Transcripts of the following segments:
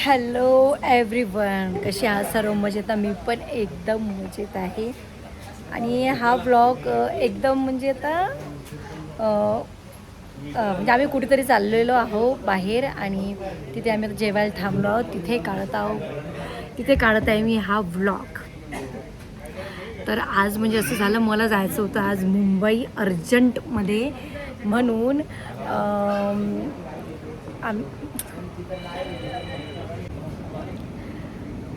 Hello everyone, कसे आहात सर्व? मजेत? मी पण एकदम मजेत आहे. आणि हा व्लॉग एकदम म्हणजे आता म्हणजे आम्ही कुठेतरी चाललेलो आहो बाहेर आणि तिथे आम्ही जेवायला थांबलो आहोत. तिथे काढत आहे मी हा व्लॉग. तर आज म्हणजे असं झालं, मला जायचं होतं आज मुंबई अर्जंटमध्ये, म्हणून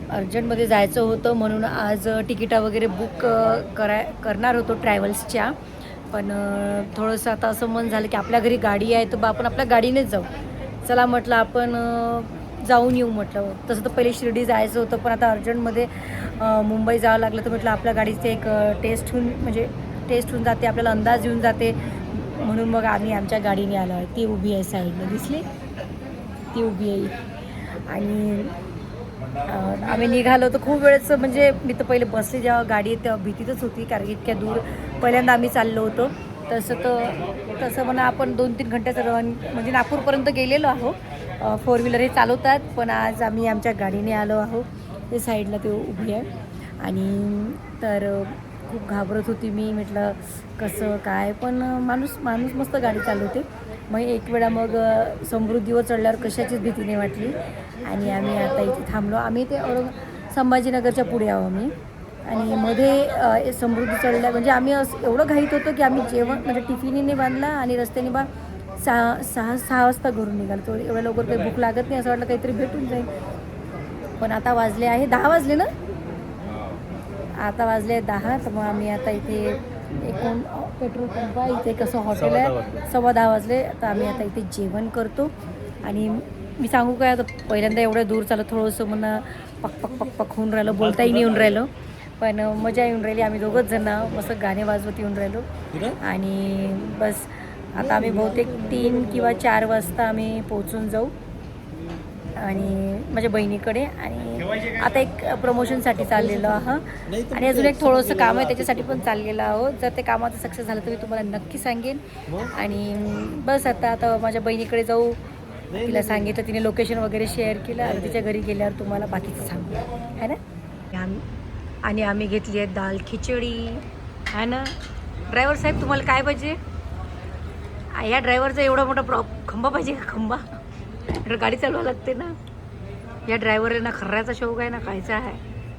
अर्जंटमध्ये जायचं होतं म्हणून आज तिकिटा वगैरे बुक करणार होतो ट्रॅव्हल्सच्या. पण थोडंसं आता असं मन झालं की आपल्या घरी गाडी आहे तर बा आपण आपल्या गाडीनेच जाऊ. चला म्हटलं आपण जाऊन येऊ म्हटलं. तसं तर पहिले शिर्डी जायचं होतं, पण आता अर्जंटमध्ये मुंबई जावं लागलं तर म्हटलं आपल्या गाडीचे एक टेस्ट होऊन जाते, आपल्याला अंदाज येऊन जाते. म्हणून मग आम्ही आमच्या गाडीने आलो आहे. ती उभी आहे साईडने, दिसली ती उभी आहे. आणि आम्ही निघालो तर खूप वेळेचं म्हणजे मी तर पहिले बसले जेव्हा गाडी तेव्हा भीतीतच होती, कारण इतक्या दूर पहिल्यांदा आम्ही चाललो होतो. तसं म्हणा आपण 2-3 घंट्याचं रन म्हणजे नागपूरपर्यंत गेलेलो आहो. 4 व्हीलर हे चालवतात, पण आज आम्ही आमच्या गाडीने आलो आहो. ते साईडला ते उभी आहे. आणि तर खूप घाबरत होती मी, म्हटलं कसं काय, पण माणूस मस्त गाडी चालवते. मग एक वेळा मग समृद्धीवर चढल्यावर कशाचीच भीती नाही वाटली. आणि आम्ही आता इथे थांबलो. आम्ही ते संभाजीनगरच्या पुढे आहो आम्ही. आणि मध्ये समृद्धी चढल्या म्हणजे आम्ही एवढं घाईत होतो की आम्ही जेवण म्हणजे टिफिनीने बांधला आणि रस्त्याने सहा वाजता घरून निघालो. तो एवढ्या लवकर काही भूक लागत नाही, असं वाटलं काहीतरी भेटून जाईल. पण आता वाजले आहे 10 वाजले ना, आता वाजले 10. तर मग आम्ही आता इथे एकूण पेट्रोल पंप आहे, इथे कसं हॉटेल आहे, 10:15 वाजले. तर आम्ही आता इथे जेवण करतो. आणि मी सांगू काय, आता पहिल्यांदा एवढं दूर चालत थोडंसं म्हणा पक होऊन राहिलं, बोलताही नाही येऊन राहिलं, पण मजा येऊन राहिली. आम्ही दोघंच जण मस्त गाणे वाजवत येऊन राहिलो. आणि बस आता आम्ही बहुतेक 3 किंवा 4 वाजता आम्ही पोचून जाऊ आणि माझ्या बहिणीकडे. आणि आता एक प्रमोशनसाठी चाललेलो आहोत आणि अजून एक थोडंसं काम आहे त्याच्यासाठी पण चाललेलं आहोत. जर ते कामाचं सक्सेस झालं तर मी तुम्हाला नक्की सांगेन. आणि बस आता माझ्या बहिणीकडे जाऊ. तिला सांगितलं, तिने लोकेशन वगैरे शेअर केलं. आणि तिच्या घरी गेल्यावर तुम्हाला बाकीचं सांगू, है ना. आणि आम्ही घेतली आहे दाल खिचडी, है ना. ड्रायव्हर साहेब तुम्हाला काय पाहिजे? या ड्रायव्हरचा एवढा मोठा खंबा पाहिजे का? खंबा गाडी चालवायला लागते ना. या ड्रायव्हरला ना खर्राचा शौक आहे ना खायचा आहे.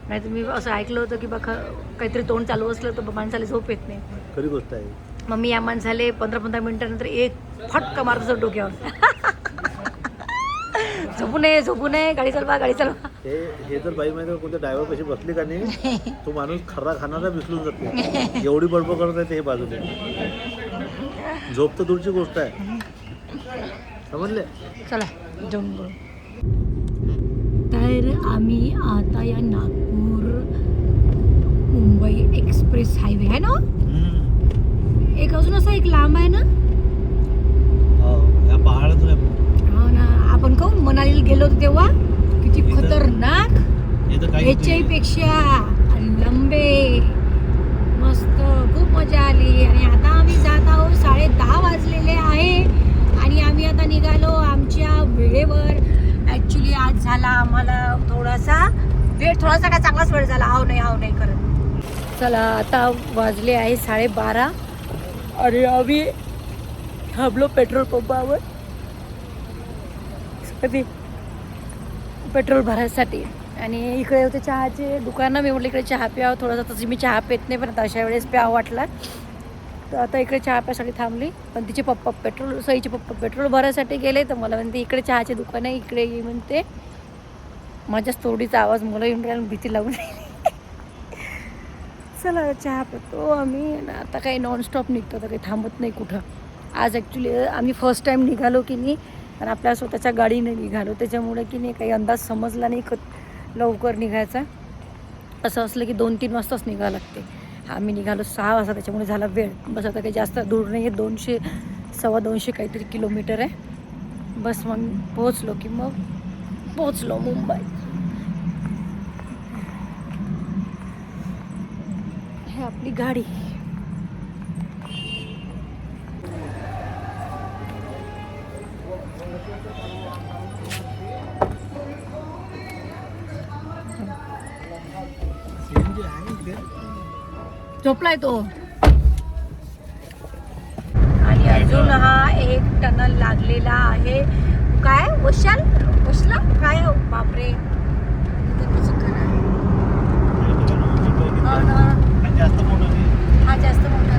नाही तर मी असं ऐकलं होतं की बा काहीतरी तोंड चालू असलं तर माणसाला झोप येत नाही. खरी गोष्ट आहे. मग मी या माणसाले 15-15 मिनिटानंतर एक फटका मारतो डोक्यावर. झोपू नये, गाडी चालवा. हे जर बाई माहिती कोणत्या ड्रायव्हर कशी बसली का नाही, तो माणूस खर्रा खाणारा विसरून जाते. एवढी बडबड करत आहे ते हे बाजूने. झोप तर दूरची गोष्ट आहे, समजले. चला जाऊन बघू. तर आम्ही आता या नागपूर मुंबई एक्सप्रेस हायवे आहे ना, एक अजून असा एक लांब आहे ना, या पहाडातून हो ना. आपण काहून मनालीला गेलो होतो तेव्हा, किती खतरनाक, ह्याच्याही पेक्षा लंबे, मस्त, खूप मजा आली. आणि आता आम्ही जात आहोत, 10:30 वाजलेले आहे आणि आम्ही आता निघालो आमच्या वेळेवर. ॲक्च्युली आज झाला आम्हाला थोडासा काय चांगलाच वेळ झाला, हाव नाही करत. चला आता वाजले आहे 12:30 आणि आम्ही थांबलो पेट्रोल पंपावर पेट्रोल भरायसाठी. आणि इकडे होते चहाचे दुकानं. मी म्हटलं इकडे चहा प्यावं थोडासा, तशी मी चहा पित नाही, पण आता अशा वेळेस प्यावं वाटला तर आता इकडे चहा प्यासाठी थांबली. पण तिचे सईचे पप्पा पेट्रोल भरायसाठी गेले, तर मला म्हणते इकडे चहाचे दुकान आहे, इकडे ये म्हणते. माझ्याच तोडीचा आवाज मला येऊन राहिला, भीती लागून राहिली. चला चहा पितो आम्ही. आता काही नॉनस्टॉप निघतो, तर काही थांबत नाही कुठं. आज ॲक्च्युली आम्ही फर्स्ट टाईम निघालो की नाही, आणि आपल्या स्वतःच्या गाडीने निघालो, त्याच्यामुळे की नाही काही अंदाज समजला नाही लवकर निघायचा. असं असलं की 2-3 वाजताच निघावं लागते. आम्ही निघालो 6 वाजता, त्याच्यामुळे झाला वेळ. बस आता काही जास्त दूर नाही आहे, 200-250 काहीतरी किलोमीटर आहे. बस मग पोचलो मुंबई. हे आपली गाडी. झोपलाय तो. आणि अजून हा एक टनल लागलेला आहे. काय वशला काय बापरे. जास्त मोठं नाही. हा जास्त मोठा.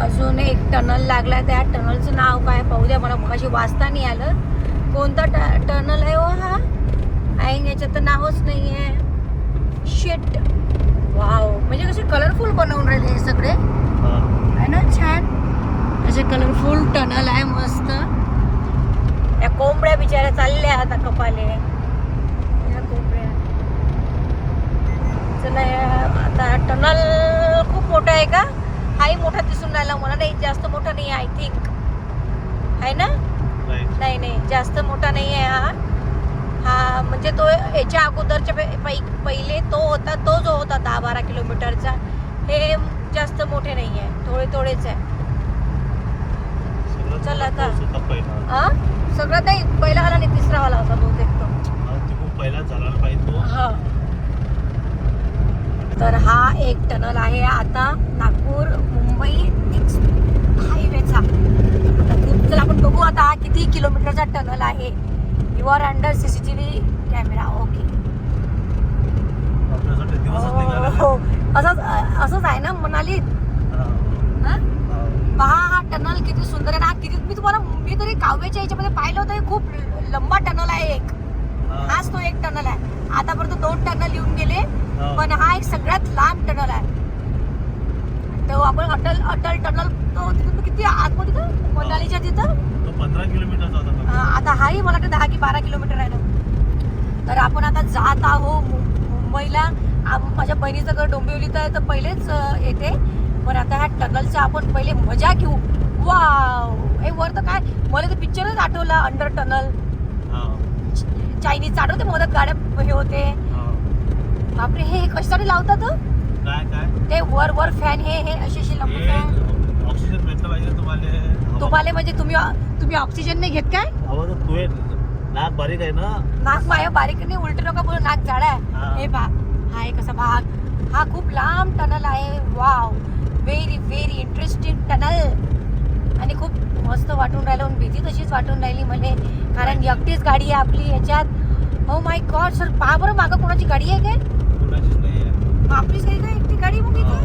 अजून एक टनल लागला. त्या टनलचं नाव काय पाहू द्या मला, मगाशी वाचता नाही आलं. कोणता टनल आहे हो हा? ऐन याच्यात तर नावच नाही आहे. शेट. वाव, म्हणजे कसे कलरफुल बनवून राहिले हे सगळे आहे ना. छान असे कलरफुल टनल आहे मस्त. या कोंबड्या बिचाऱ्या चालल्या आता कपाले. या कोंबड्या चला. आता टनल खूप मोठा आहे का? हाही मोठा दिसून राहिला मला. नाही जास्त मोठा नाही आहे. आय थिंक आहे ना. नाही जास्त मोठा नाही आहे हा. हा म्हणजे तो याच्या अगोदरच्या पहिले तो होता, तो जो होता 10-12 किलोमीटरचा. हे जास्त मोठे नाही आहे, थोडेच आहे. चल आता सगळं नाही. पहिला वाला नाही, तिसरा वाला होता बहुतेक तो. पहिला झाला पाहिजे तो. हा. तर हा एक टनल आहे आता नागपूर मुंबई हायवेचा. चल आपण बघू आता हा किती किलोमीटरचा टनल आहे. You are under CCTV camera. Okay. असंच आहे ना मनाली. पहा हा टनल किती सुंदर आहे ना. किती मी तरी काव्याच्या याच्यामध्ये पाहिलं होतं. खूप लंबा टनल आहे एक. हाच तो एक टनल आहे. आतापर्यंत 2 टनल येऊन गेले, पण हा एक सगळ्यात लांब टनल आहे. तो आपण अटल टनल तो तिथून किती आतमध्ये मनालीच्या तिथं 15 किलोमीटरचा होता. आता हाही मला वाटतं 10 की 12 किलोमीटर आहे ना. तर आपण आता जात आहो मुंबईला. माझ्या बहिणीचं घर डोंबिवलीत आहे तर पहिलेच येते. पण आता ह्या टनलचा आपण पहिले मजा घेऊ. वाव, हे वर तर काय मला तर पिक्चरच आठवला. अंडर टनल चायनीज आठवते. मदत गाड्या हे होते. बापरे, हे कशासाठी लावतात काय ते वर फॅन. हे असे लंबे फॅन. ऑक्सिजन भेटलं पाहिजे तुम्हाला. म्हणजे तुम्ही ऑक्सिजन नाही घेत काय? नाक बारीक आहे ना. नाक माझ्या बारीक नाही. उलट नका बोलू, नाक जाड आहे. हे हा एक असा भाग. हा खूप लांब टनल आहे. Wow, very interesting tunnel. आणि खूप मस्त वाटून राहिलं. भीती तशीच वाटून राहिली मला, कारण एकटीच गाडी आहे आपली याच्यात. ओ माय गॉड सर, पहा बरं मागं कोणाची गाडी आहे काय? आपलीच काही काय एकटी गाडी मग इथे.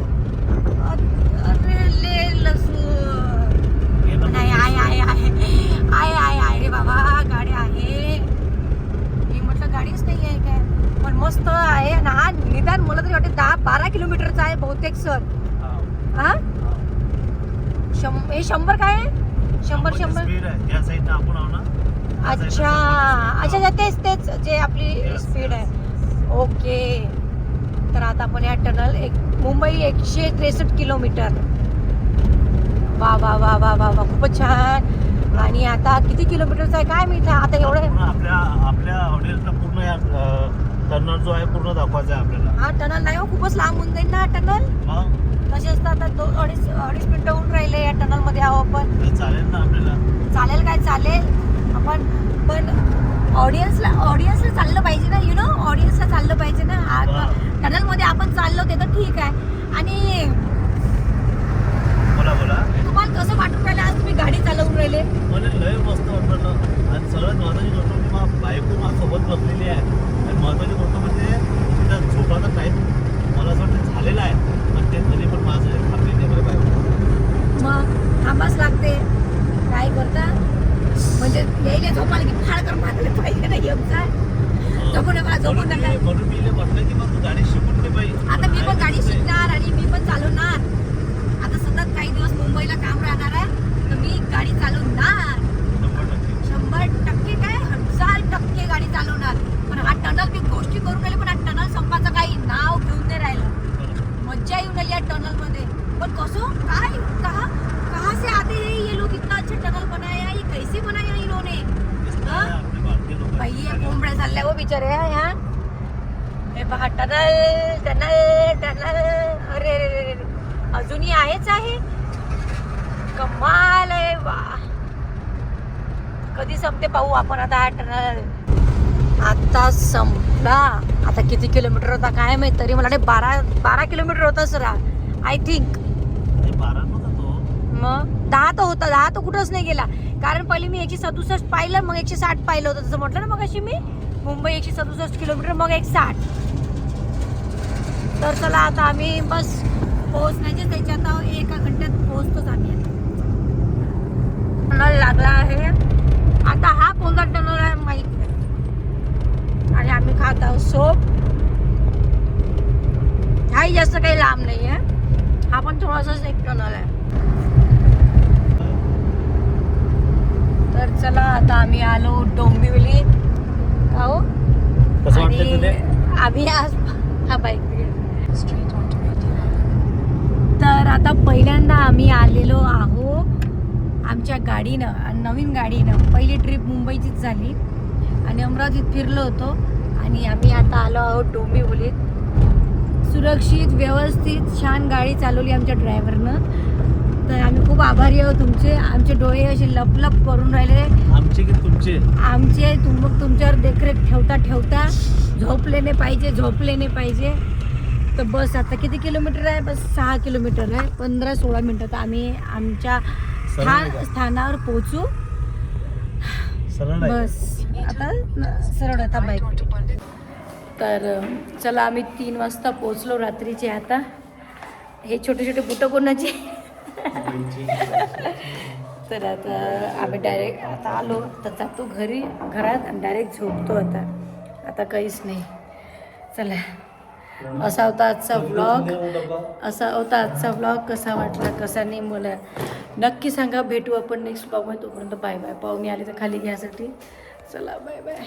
अरे ले लसूण. नाही आहे रे बाबा, गाडी आहे. मी म्हटलं गाडीच नाही आहे काय, पण मस्त आहे ना. हा निदान मला तरी वाटते 10-12 किलोमीटरचा आहे बहुतेक सर. हा 100 काय आहे? 100. अच्छा तेच जे आपली स्पीड आहे. ओके. तर आता आपण या टनल मुंबई 163 किलोमीटर. वा खूपच छान. आणि आता किती किलोमीटरचा आहे काय माहिती आता एवढं. आपल्या ऑडियन्सला पूर्ण या टनल जो आहे पूर्ण दाखवायचा आहे आपल्याला. हा टनल नाही हो, खूपच लांब होऊन जाईल ना टनल. तसे असतात आता 2-2.5 मिनिटं होऊन राहिले या टनल मध्ये आहो आपण. चालेल ना आपल्याला. चालेल काय चालेल आपण, पण ऑडियन्सला चाललं पाहिजे ना. यु नो, ऑडियन्सला चाललं पाहिजे ना. टनल मध्ये आपण चाललो ते तर ठीक आहे. आणि बोला तुम्हाला कसं वाटून राहिलं आज तुम्ही गाडी चालवून राहिले? मला लय मस्त वाटलं. आणि सगळ्यात महत्वाची गोष्ट म्हणजे बायको माझ्यासोबत बसलेली आहे. आणि महत्वाची गोष्ट म्हणजे तिथं झोपाचा टाईम मला असं वाटतं झालेला आहे, पण ते तरी पण माझं थांबली नाही बरं बायको. मग थांबाच लागते. काय करता म्हणजे यायला झोपायला की फाळ कर मारले पाहिजे ना. येऊचा झोपू नका. म्हणून मी म्हटलं की मग तू गाडी शिकून घे बाई. आता मी पण गाडी शिकणार आणि मी पण चालवणार. आता सतत काही दिवस मुंबईला काम राहणार आहे तर मी गाडी चालवणार 100% काय 1000% गाडी चालवणार. पण हा टनल मी गोष्टी करून राहिले, पण हा टनल संपाचं काही नाव घेऊन नाही राहिलं. मज्जा येऊन आली या टनल मध्ये. पण कसं काय कहाँ से आते हैं ये लोग? इतना अच्छा टनल बनाया, ये कैसे बनाया इन्होंने? बाई कोंबड्या चालल्या हो बिचारे ह्या. हे पहा टनल. अरे अजूनही आहेच आहे. कमाल आहे वा. कधी संपते पाहू आपण आता हा टनल. आता संपला. आता किती किलोमीटर होता काय माहित, तरी मला 12 किलोमीटर होता सर आय थिंक. मग 10 तर होता, 10 तर कुठंच नाही गेला. कारण पहिले मी 167 पाहिलं, मग 160 पाहिलं होतं, तसं म्हटलं ना मग अशी मी. मुंबई 167 किलोमीटर, मग 160. तर चला आता आम्ही बस पोहोचण्याचे त्याच्यात 1 घंट्यात पोहोचतोच आम्ही. टनल लागला आहे. आता हा कोणता टनल आहे माहित नाही. आणि आम्ही खात आहोत सोप. हाही जास्त काही लांब नाही आहे, हा पण थोडासाच एक टनल आहे. तर चला आता आम्ही आलो डोंबिवली. हो आणि आम्ही आज हा बाईक. तर आता पहिल्यांदा आम्ही आलेलो आहो आमच्या गाडीनं, नवीन गाडीनं. पहिली ट्रिप मुंबईचीच झाली आणि अमरावतीत फिरलो होतो आणि आम्ही आता आलो आहोत डोंबिवलीत. सुरक्षित व्यवस्थित छान गाडी चालवली आमच्या ड्रायव्हरनं. तर आम्ही खूप आभारी आहोत तुमचे. आमचे डोळे असे लपलप करून राहिले. आमचे की तुमचे? आमचे. तुमच्यावर देखरेख ठेवता ठेवता झोपले नाही पाहिजे. तर बस आता किती किलोमीटर आहे? बस 6 किलोमीटर आहे. 15-16 मिनिटात आम्ही आमच्या स्थानावर पोहोचू. बस आता सरळ आता बाईक. तर चला आम्ही 3 वाजता पोहोचलो रात्रीचे. आता हे छोटे छोटे बुटं कोणाचे. तर आता आम्ही डायरेक्ट आता आलो तर जातो घरात आणि डायरेक्ट झोपतो. आता काहीच नाही. चला असा होता आजचा व्लॉग. कसा वाटला कसा नाही मला नक्की सांगा. भेटू आपण नेक्स्ट ब्लॉगमध्ये. तोपर्यंत बाय बाय. पाहुणे आले तर खाली घ्यायसाठी. चला बाय बाय.